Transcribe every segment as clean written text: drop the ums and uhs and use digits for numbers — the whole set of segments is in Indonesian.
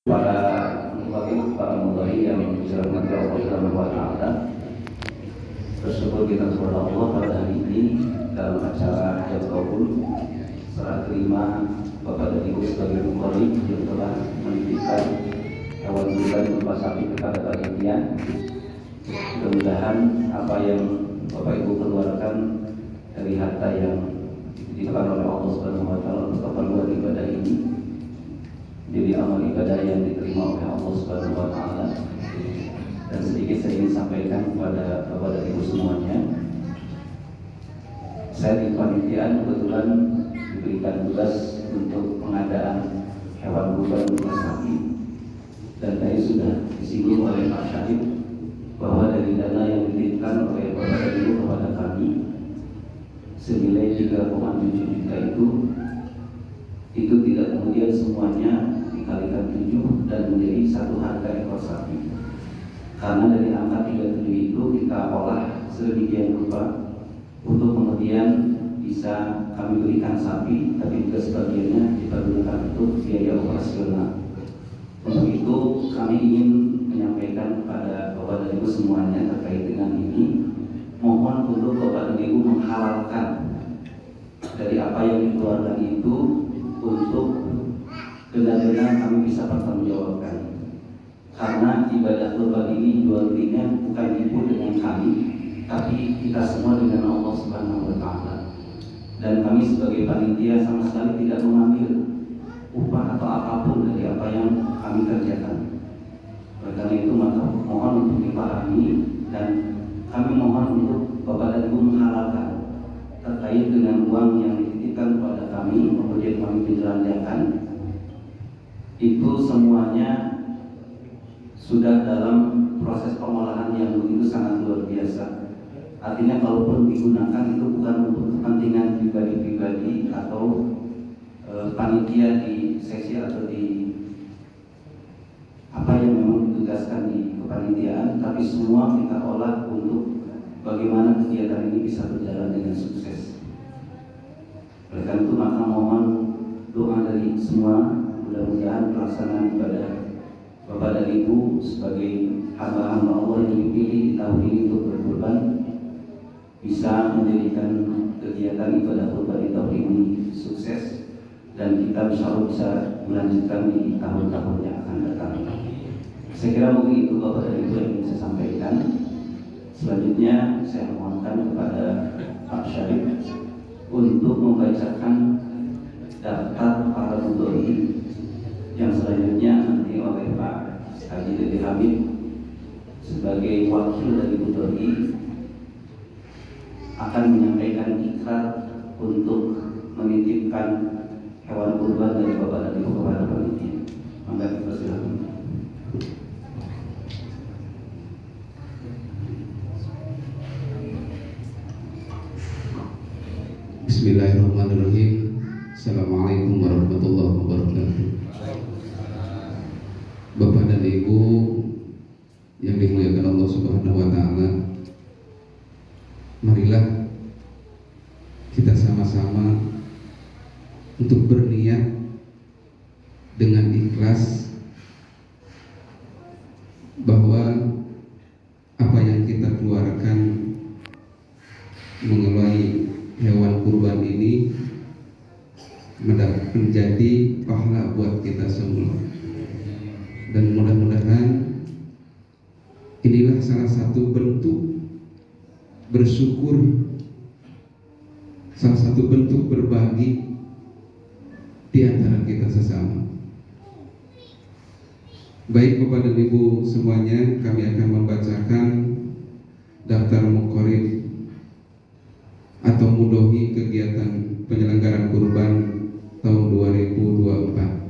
para mudhari yang dirahmati Allah Subhanahu wa taala. Bersyukur kita kepada Allah pada hari ini dalam acara hajat kabul serah terima Bapak dan Ibu sebagai mudhari yang telah menitipkan hewan kurban berupa sapi kepada panitia. Mudah-mudahan apa yang Bapak Ibu keluarkan dari harta yang dititipkan oleh Allah Subhanahu wa taala untuk keperluan ibadah ini jadi amal ibadah yang diterima oleh Allah Subhanahu wa taala. Dan sedikit saya ingin sampaikan kepada Bapak dan Ibu semuanya. Saya di kepanitiaan kebetulan diberikan tugas untuk pengadaan hewan kurban berupa sapi. Dan tadi sudah disinggung oleh Pak Syarif bahwa dari dana yang dititipkan oleh Bapak dan Ibu kepada kami senilai 3,7 juta itu tidak kemudian semuanya dikalikan 7 dan menjadi satu harga ekor sapi. Karena dari angka 37 itu kita olah sedemikian rupa untuk kemudian bisa kami berikan sapi, tapi juga sebagiannya kita gunakan untuk biaya operasional. Untuk itu kami ingin menyampaikan kepada Bapak dan Ibu semuanya terkait dengan ini. Mohon untuk Bapak dan Ibu menghalalkan dari apa yang dikeluarkan itu untuk benar-benar kami bisa pertanggungjawabkan. Karena ibadah kurban ini jual belinya bukan ibu dengan kami, tapi kita semua dengan Allah Subhanahu wa taala. Dan kami sebagai panitia sama sekali tidak mengambil upah atau apapun dari apa yang kami kerjakan. Oleh karena itu maka mohon untuk dipahami dan kami mohon untuk Bapak dan Ibu menghalalkan terkait dengan uang yang dititipkan kepada kami, kemudian kami menjelaskan itu semuanya sudah dalam proses pengolahan yang begitu sangat luar biasa. Artinya kalaupun digunakan itu bukan untuk kepentingan pribadi-pribadi atau panitia di seksi atau di apa yang memang ditugaskan di kepanitiaan, tapi semua kita olah untuk bagaimana kegiatan ini bisa berjalan dengan sukses. Oleh karena itu maka mohon doa dari semua, mudah-mudahan pelaksanaan ibadah Bapak dan Ibu sebagai hamba-hamba Allah yang dipilih di tahun ini untuk berkurban bisa menjadikan kegiatan ibadah kurban di tahun ini sukses dan kita bisa melanjutkan di tahun-tahun yang akan datang. Saya kira mungkin itu Bapak dan Ibu yang ingin saya sampaikan. Selanjutnya saya mohonkan kepada Pak Syarif untuk membacakan daftar para mudhari yang selanjutnya nanti oleh Pak Haji Dede Hamid sebagai wakil dari mudhari akan menyampaikan ikrar untuk menitipkan hewan kurban dari Bapak dan Ibu kepada panitia. Maka dipersilakan. Bismillahirrahmanirrahim. Assalamualaikum warahmatullahi wabarakatuh. Bapak dan Ibu yang dimuliakan Allah Subhanahu wa taala, marilah kita sama-sama untuk berniat dengan ikhlas bahwa apa yang kita keluarkan mengelola hewan kurban ini menjadi pahala buat kita semua. Dan mudah-mudahan inilah salah satu bentuk bersyukur, salah satu bentuk berbagi di antara kita sesama. Baik Bapak dan Ibu semuanya, kami akan membacakan daftar muqarrib atau mudhohi kegiatan penyelenggaraan kurban tahun 2024.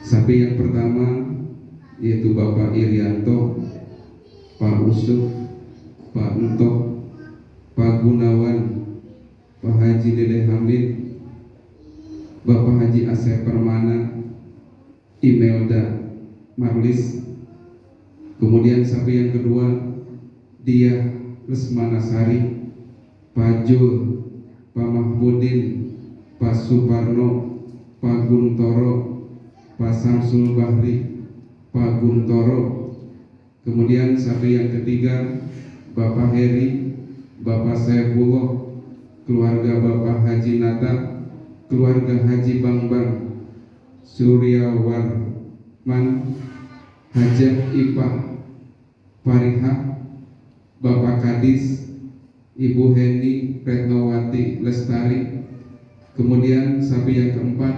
Sapi yang pertama yaitu Bapak Irianto, Pak Usuf, Pak Entok, Pak Gunawan, Pak Haji Dede Hamid, Bapak Haji Asep Permana, Imelda Marlis. Kemudian sapi yang kedua Diah Lesmana Sari, Pak Jul, Pak Mahmudin, Pak Suparno, Pak Guntoro, Pak Samsul Bahri, Pak Guntoro. Kemudian sampai yang ketiga Bapak Heri, Bapak Saifullah, keluarga Bapak Haji Nata, keluarga Haji Bambang, Suryawarman, Hajat Ipah, Pariha, Bapak Kadis, Ibu Heni Retnowati Lestari. Kemudian sampai yang keempat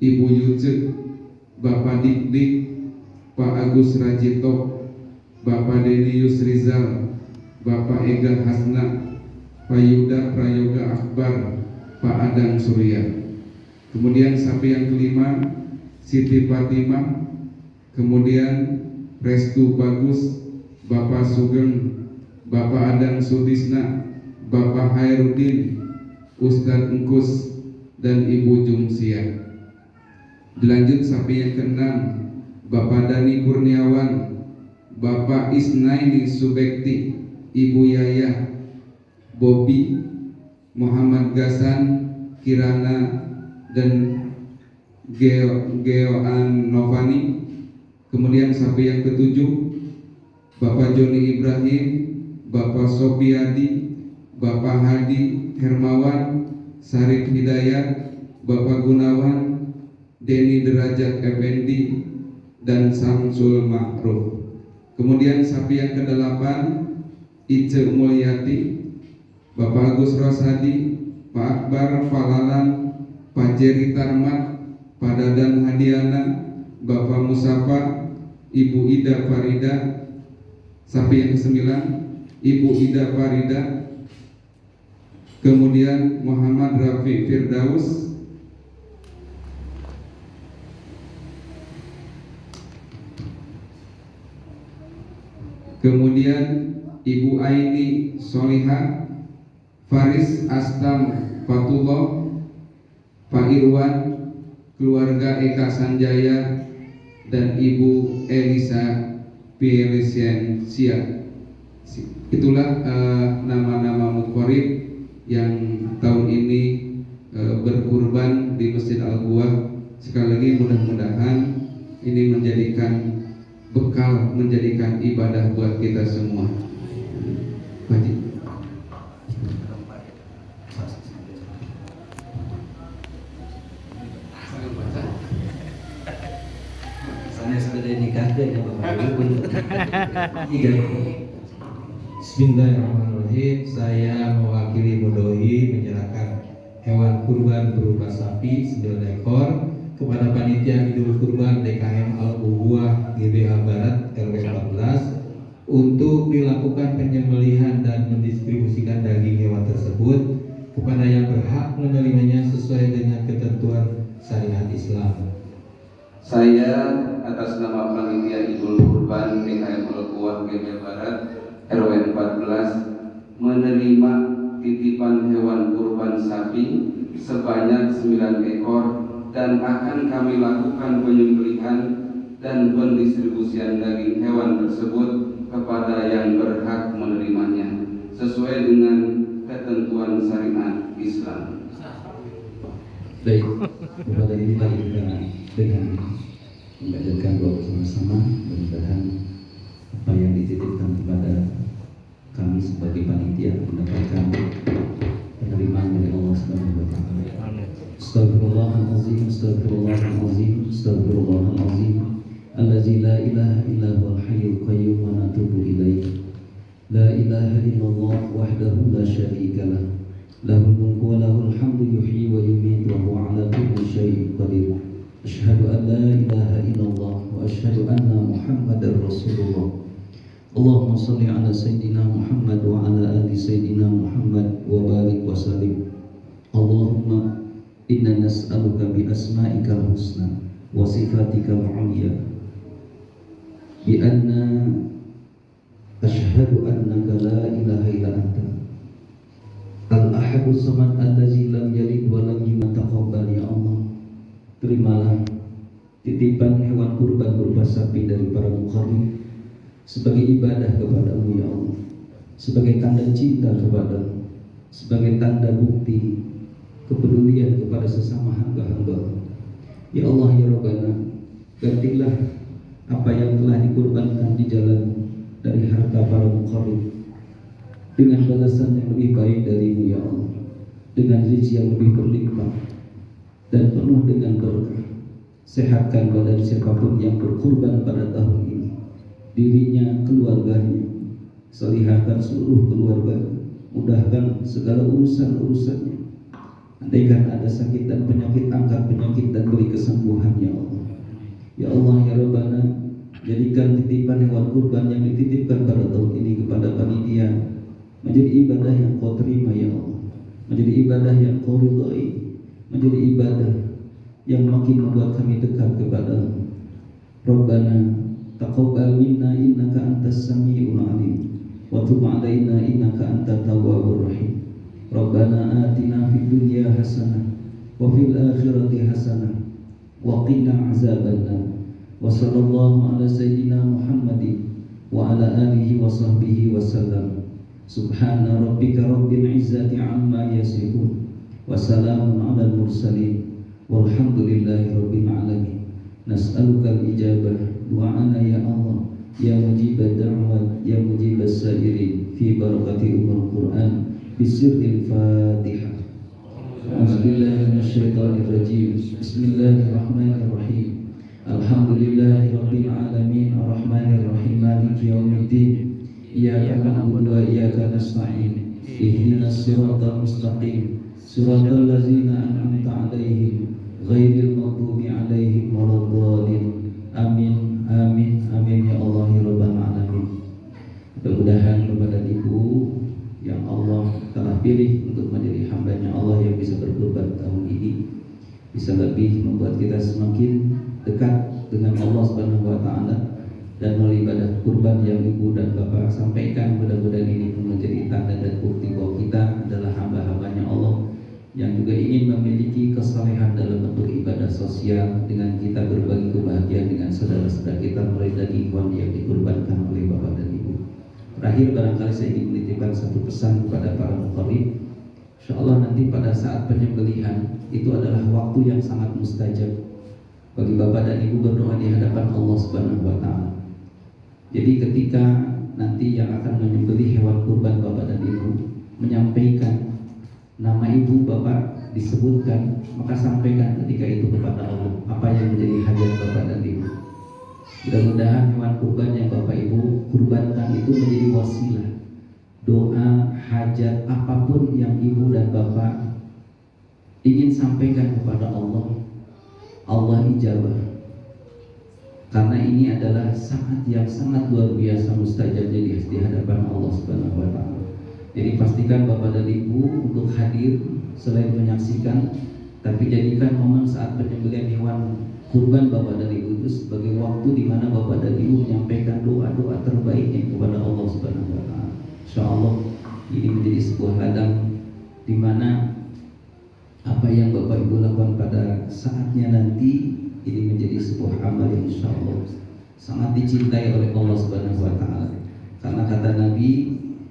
Ibu Yuce, Bapak Dik-Dik, Pak Agus Rajito, Bapak Deni Yusrizal, Bapak Ega Hasna, Pak Yuda Prayoga Akbar, Pak Adang Surya. Kemudian sampai yang kelima Siti Fatimah, kemudian Restu Bagus, Bapak Sugeng, Bapak Adang Sutisna, Bapak Hairudin, Ustadz Engkus, dan Ibu Jumsia. Dilanjut sampai yang keenam Bapak Dani Kurniawan, Bapak Isnaini Subekti, Ibu Yayah, Bobi, Muhammad Gasan, Kirana, dan Geoan Novani. Kemudian sampai yang ketujuh Bapak Joni Ibrahim, Bapak Sopiadi, Bapak Hadi Hermawan, Sarif Hidayat, Bapak Gunawan, Deni Derajat Effendi, dan Samsul Ma'ruf. Kemudian sampai yang kedelapan Ice Mulyati, Bapak Agus Rosadi, Pak Akbar Falalan, Pak Jerry Tarmat, Pak Dadan Hadiana, Bapak Musafa, Ibu Ida Farida. Sampai yang kesembilan Ibu Ida Farida, kemudian Muhammad Rafi Firdaus, kemudian Ibu Aini Soliha, Faris Astam Fatullah, Pak Irwan, keluarga Eka Sanjaya, dan Ibu Elisa Pielesiensia. Itulah nama-nama muqarrib yang tahun ini berkurban di Masjid Al-Buah. Sekali lagi mudah-mudahan ini menjadikan bekal, menjadikan ibadah buat kita semua. Haji. Saya sudah nikah ya Bapak Ibu. Bismillahirrahmanirrahim. Saya mewakili Mudoi menyerahkan hewan kurban berupa sapi 9 ekor kepada panitia Idul Kurban DKM Al-Ubuah GBA Barat RW 14 untuk dilakukan penyembelihan dan mendistribusikan daging hewan tersebut kepada yang berhak menerimanya sesuai dengan ketentuan syariat Islam. Saya atas nama panitia Idul Kurban DKM Al-Ubuah GBA Barat RW 14 menerima titipan hewan kurban sapi sebanyak 9 ekor dan akan kami lakukan penyembelihan dan pendistribusian daging hewan tersebut kepada yang berhak menerimanya sesuai dengan ketentuan syariat Islam. Baik, kepada ini mari kita dengan mengajarkan doa bersama-sama. Mudah-mudahan apa yang dititipkan kepada kami sebagai panitia mendapatkan penerimaan dari Allah Subhanahu wa taala. Astagfirullahalazim, astagfirullahalazim, astagfirullahalazim. Allazi la ilaha illa huwal hayyul qayyum wa natubu ilaih. La ilaha illallah wahdahu la syarika lah. Lahul mulku wa lahul hamdu yuhyi wa yumiitu wa huwa ala kulli syai'in qadir. Asyhadu an la ilaha illallah wa asyhadu anna Muhammadar Rasulullah. Allahumma salli ala Sayyidina Muhammad wa ala ali Sayyidina Muhammad wa barik wa sallim. Allahumma inna nas'aluka bi asma'ikal husna wa sifatikal ulya bi anna asyhadu annaka la ilaha illa anta al-ahadus samad allazi lam yalid wa lam yulad. Taqabbal ya Allah. Terimalah titipan hewan kurban berupa sapi dari para muqarrib sebagai ibadah kepada-Mu ya Allah, sebagai tanda cinta kepada-Mu, sebagai tanda bukti kepedulian kepada sesama hamba-Hamba. Ya Allah ya Rabbana, gantilah apa yang telah dikorbankan di jalan dari harta para muqarrib dengan balasan yang lebih baik darimu ya Allah, dengan rezeki yang lebih berlimpah dan penuh dengan berkah. Sehatkan badan siapapun yang berkurban pada tahun ini, dirinya, keluarganya, solihahkan seluruh keluarga, mudahkan segala urusan-urusannya. Andaikan ada sakit dan penyakit, angkat penyakit dan beri kesembuhan ya Allah. Ya Allah ya Rabbana, jadikan titipan hewan kurban yang dititipkan pada tahun ini kepada panitia menjadi ibadah yang kau terima ya Allah, menjadi ibadah yang kau ridhai, menjadi ibadah yang makin membuat kami dekat kepada-Mu. Rabbana taqabbal minna innaka antas samiul alim wa tub 'alaina innaka antat tawwabur rahim. Rabbana atina fid dunya hasanah wa fil akhirati hasanah wa qina azabannar. Wa sallallahu ala sayyidina Muhammadin wa ala alihi wa sahbihi wasallam. Subhana rabbika rabbil izzati amma yasifun wa salamun alal mursalin walhamdulillahi rabbil alamin. Nas'aluka al-ijabah du'ana ya Allah ya mujibad da'wat ya mujibas sa'irin fi barakati umul Qur'an bisirril Fatihah. A'udzubillahi minasyaitonir rajim. Bismillahirrahmanirrahim. Alhamdulillahi rabbil alamin arrahmanir rahim maliki yaumiddin. Iyyaka na'budu wa iyyaka nasta'in. Ihdinas siratal mustaqim. Siratal ladzina an'amta 'alaihim ghairil maghdubi 'alaihim waladdallin. Amin amin amin ya Allah ya rabbal alamin. Mudah-mudahan Bapak dan Ibu yang Allah telah pilih untuk menjadi hamba-Nya Allah yang bisa berkurban tahun ini bisa lebih membuat kita semakin dekat dengan Allah Subhanahu wa taala, dan melalui ibadah kurban yang Ibu dan Bapak sampaikan, mudah-mudahan ini pun menjadi tanda dan bukti bahwa kita adalah hamba-hambanya Allah yang juga ingin memiliki kesalehan dalam bentuk ibadah sosial dengan kita berbagi kebahagiaan dengan saudara-saudara kita melalui daging hewan yang dikurbankan oleh Bapak dan Ibu. Terakhir, barangkali saya ingin menitipkan satu pesan kepada para muqarrib. Insyaallah nanti pada saat penyembelihan itu adalah waktu yang sangat mustajab bagi Bapak dan Ibu berdoa di hadapan Allah Subhanahu wa taala. Jadi ketika nanti yang akan menyembelih hewan kurban Bapak dan Ibu menyampaikan nama Ibu Bapak disebutkan, maka sampaikan ketika itu kepada Allah apa yang menjadi hajat Bapak dan Ibu. Mudah-mudahan hewan kurban yang Bapak Ibu kurbankan itu menjadi wasilah doa, hajat apapun yang Ibu dan Bapak ingin sampaikan kepada Allah, Allah ijabah. Karena ini adalah saat yang sangat luar biasa mustajabnya di hadapan Allah Subhanahu wa taala. Jadi pastikan Bapak dan Ibu untuk hadir selain menyaksikan, tapi jadikan momen saat penyembelihan hewan kurban Bapak dan Ibu itu sebagai waktu di mana Bapak dan Ibu menyampaikan doa-doa terbaiknya kepada Allah Subhanahu wa taala. Insyaallah ini menjadi sebuah ladang di mana apa yang Bapak Ibu lakukan pada saatnya nanti ini menjadi sebuah amal yang insyaallah sangat dicintai oleh Allah Subhanahu wa taala. Karena kata Nabi,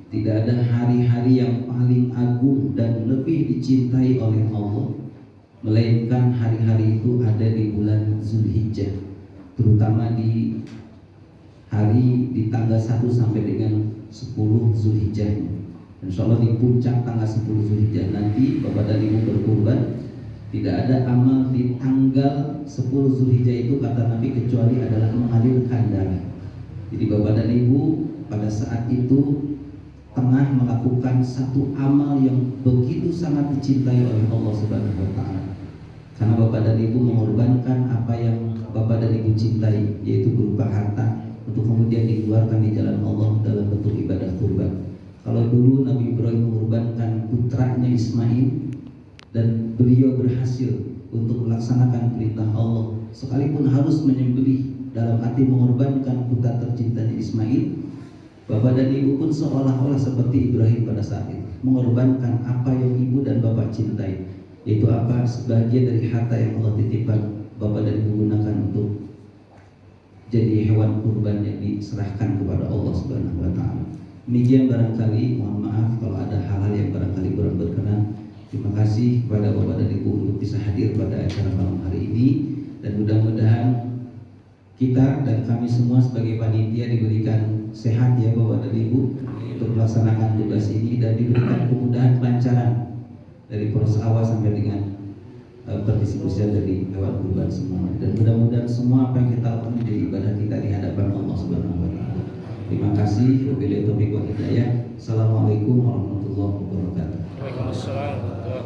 tidak ada hari-hari yang paling agung dan lebih dicintai oleh Allah melainkan hari-hari itu ada di bulan Zulhijjah, terutama di hari di tanggal 1 sampai dengan 10 Zulhijjah. Insyaallah di puncak tanggal 10 Zulhijjah nanti Bapak dan Ibu berkurban. Tidak ada amal di tanggal 10 Zulhijjah itu kata Nabi kecuali adalah mengalirkan darah. Jadi Bapak dan Ibu pada saat itu tengah melakukan satu amal yang begitu sangat dicintai oleh Allah Subhanahu wa taala. Karena Bapak dan Ibu mengorbankan apa yang Bapak dan Ibu cintai, yaitu berupa harta, untuk kemudian dikeluarkan di jalan Allah dalam bentuk ibadah kurban. Kalau dulu Nabi Ibrahim mengorbankan putranya Ismail dan beliau berhasil untuk melaksanakan perintah Allah, sekalipun harus menyembelih dalam arti mengorbankan putra tercintanya Ismail, Bapak dan Ibu pun seolah-olah seperti Ibrahim pada saat itu, mengorbankan apa yang Ibu dan Bapak cintai, yaitu apa? Sebagian dari harta yang Allah titipkan Bapak dan Ibu gunakan untuk jadi hewan kurban yang diserahkan kepada Allah Subhanahu wa taala. Demikian barangkali, mohon maaf kalau ada hal-hal yang barangkali kurang berkenan. Terima kasih kepada Bapak dan Ibu untuk bisa hadir pada acara malam hari ini, dan mudah-mudahan kita dan kami semua sebagai panitia diberikan sehat ya Bapak dan Ibu untuk melaksanakan tugas ini, dan diberikan kemudahan kelancaran dari proses awal sampai dengan pendistribusian dari hewan kurban semua, dan mudah-mudahan semua apa yang kita lakukan menjadi ibadah kita di hadapan Allah Subhanahu wa taala. Terima kasih. Wabillahi taufiq wal hidayah. Assalamualaikum warahmatullahi wabarakatuh. Waalaikumsalam.